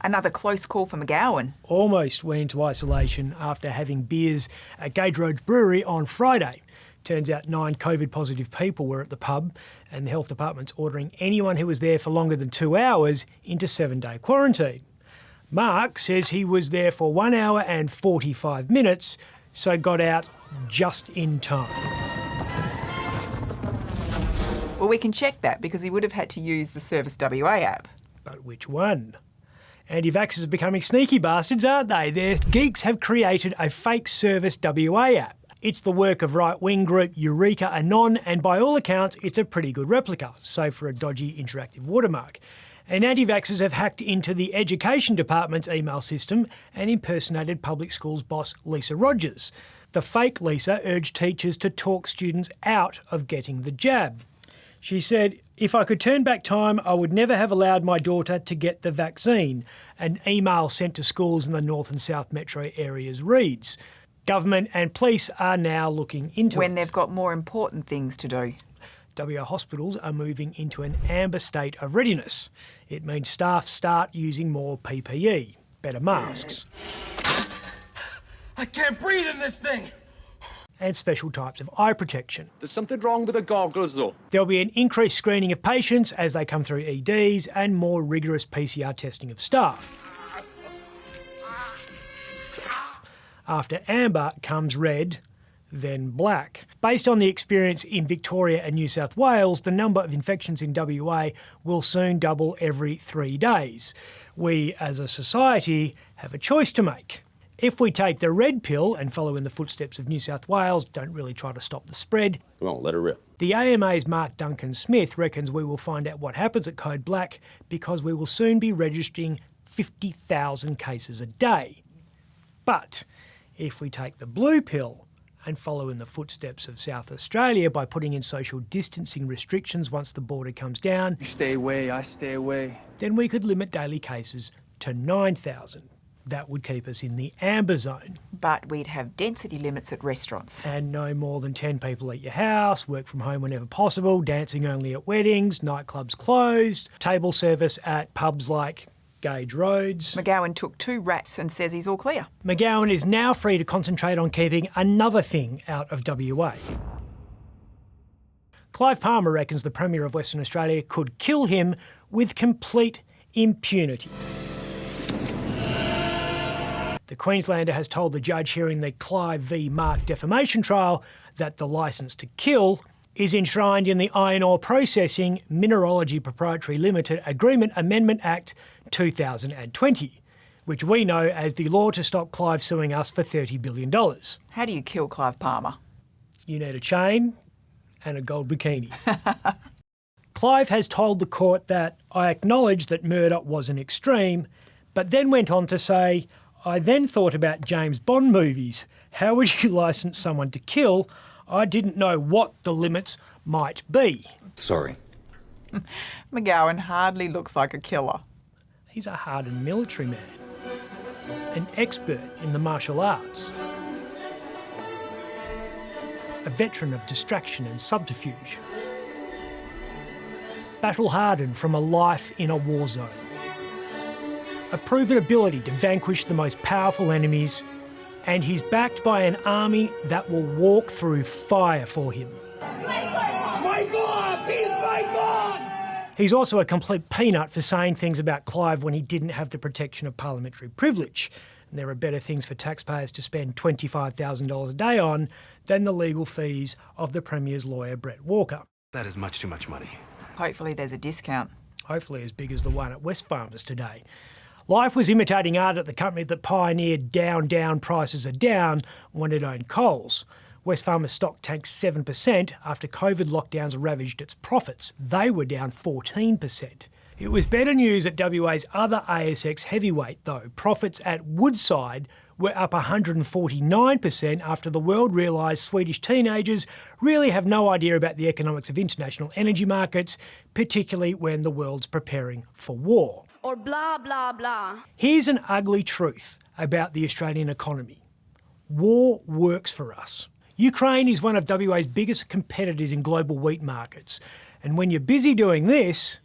Another close call for McGowan. Almost went into isolation after having beers at Gage Road's brewery on Friday. Turns out 9 COVID-positive people were at the pub, and the health department's ordering anyone who was there for longer than 2 hours into 7-day quarantine. Mark says he was there for 1 hour and 45 minutes, so got out just in time. Well, we can check that because he would have had to use the Service WA app. But which one? Anti-vaxxers are becoming sneaky bastards, aren't they? Their geeks have created a fake Service WA app. It's the work of right-wing group Eureka Anon, and by all accounts, it's a pretty good replica, save for a dodgy interactive watermark. And anti-vaxxers have hacked into the Education Department's email system and impersonated public schools boss Lisa Rogers. The fake Lisa urged teachers to talk students out of getting the jab. She said, "If I could turn back time, I would never have allowed my daughter to get the vaccine." An email sent to schools in the North and South metro areas reads, "Government and police are now looking into it." When they've got more important things to do. WA hospitals are moving into an amber state of readiness. It means staff start using more PPE, better masks. I can't breathe in this thing! And special types of eye protection. There's something wrong with the goggles though. There'll be an increased screening of patients as they come through EDs and more rigorous PCR testing of staff. After amber comes red, then black. Based on the experience in Victoria and New South Wales, the number of infections in WA will soon double every 3 days. We, as a society, have a choice to make. If we take the red pill and follow in the footsteps of New South Wales, don't really try to stop the spread. Come on, let her rip. The AMA's Mark Duncan-Smith reckons we will find out what happens at Code Black because we will soon be registering 50,000 cases a day. But if we take the blue pill and follow in the footsteps of South Australia by putting in social distancing restrictions once the border comes down, You stay away, I stay away. then we could limit daily cases to 9,000. That would keep us in the amber zone. But we'd have density limits at restaurants. And no more than 10 people at your house, work from home whenever possible, dancing only at weddings, nightclubs closed, table service at pubs like Gage Roads. McGowan took 2 rats and says he's all clear. McGowan is now free to concentrate on keeping another thing out of WA. Clive Palmer reckons the Premier of Western Australia could kill him with complete impunity. The Queenslander has told the judge hearing the Clive v Mark defamation trial that the licence to kill is enshrined in the Iron Ore Processing Mineralogy Proprietary Limited Agreement Amendment Act 2020, which we know as the law to stop Clive suing us for $30 billion. How do you kill Clive Palmer? You need a chain and a gold bikini. Clive has told the court that I acknowledge that murder was an extreme, but then went on to say, I then thought about James Bond movies. How would you licence someone to kill? I didn't know what the limits might be. Sorry. McGowan hardly looks like a killer. He's a hardened military man, an expert in the martial arts, a veteran of distraction and subterfuge, battle-hardened from a life in a war zone, a proven ability to vanquish the most powerful enemies, and he's backed by an army that will walk through fire for him. My God! He's my God! He's also a complete peanut for saying things about Clive when he didn't have the protection of parliamentary privilege. And there are better things for taxpayers to spend $25,000 a day on than the legal fees of the Premier's lawyer, Brett Walker. That is much too much money. Hopefully there's a discount. Hopefully as big as the one at Wesfarmers today. Life was imitating art at the company that pioneered down, prices are down when it owned Coles. Wesfarmers stock tanked 7% after COVID lockdowns ravaged its profits. They were down 14%. It was better news at WA's other ASX heavyweight though. Profits at Woodside were up 149% after the world realised Swedish teenagers really have no idea about the economics of international energy markets, particularly when the world's preparing for war. Or blah, blah, blah. Here's an ugly truth about the Australian economy. War works for us. Ukraine is one of WA's biggest competitors in global wheat markets. And when you're busy doing this,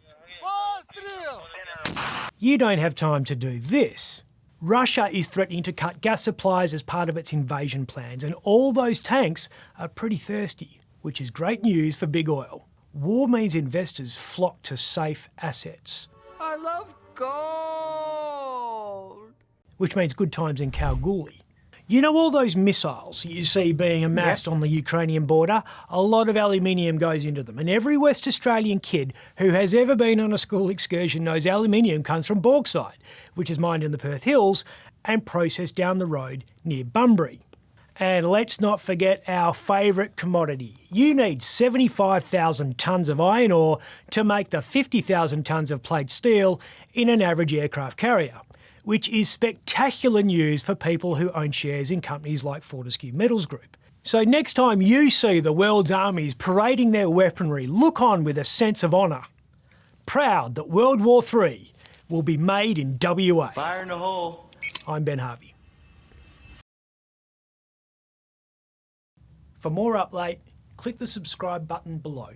You don't have time to do this. Russia is threatening to cut gas supplies as part of its invasion plans, and all those tanks are pretty thirsty, which is great news for big oil. War means investors flock to safe assets. I love gold. Which means good times in Kalgoorlie. You know all those missiles you see being amassed on the Ukrainian border? A lot of aluminium goes into them, and every West Australian kid who has ever been on a school excursion knows aluminium comes from bauxite, which is mined in the Perth Hills and processed down the road near Bunbury. And let's not forget our favourite commodity. You need 75,000 tonnes of iron ore to make the 50,000 tonnes of plate steel in an average aircraft carrier, which is spectacular news for people who own shares in companies like Fortescue Metals Group. So next time you see the world's armies parading their weaponry, look on with a sense of honour, proud that World War III will be made in WA. Fire in the hole. I'm Ben Harvey. For more update, click the subscribe button below.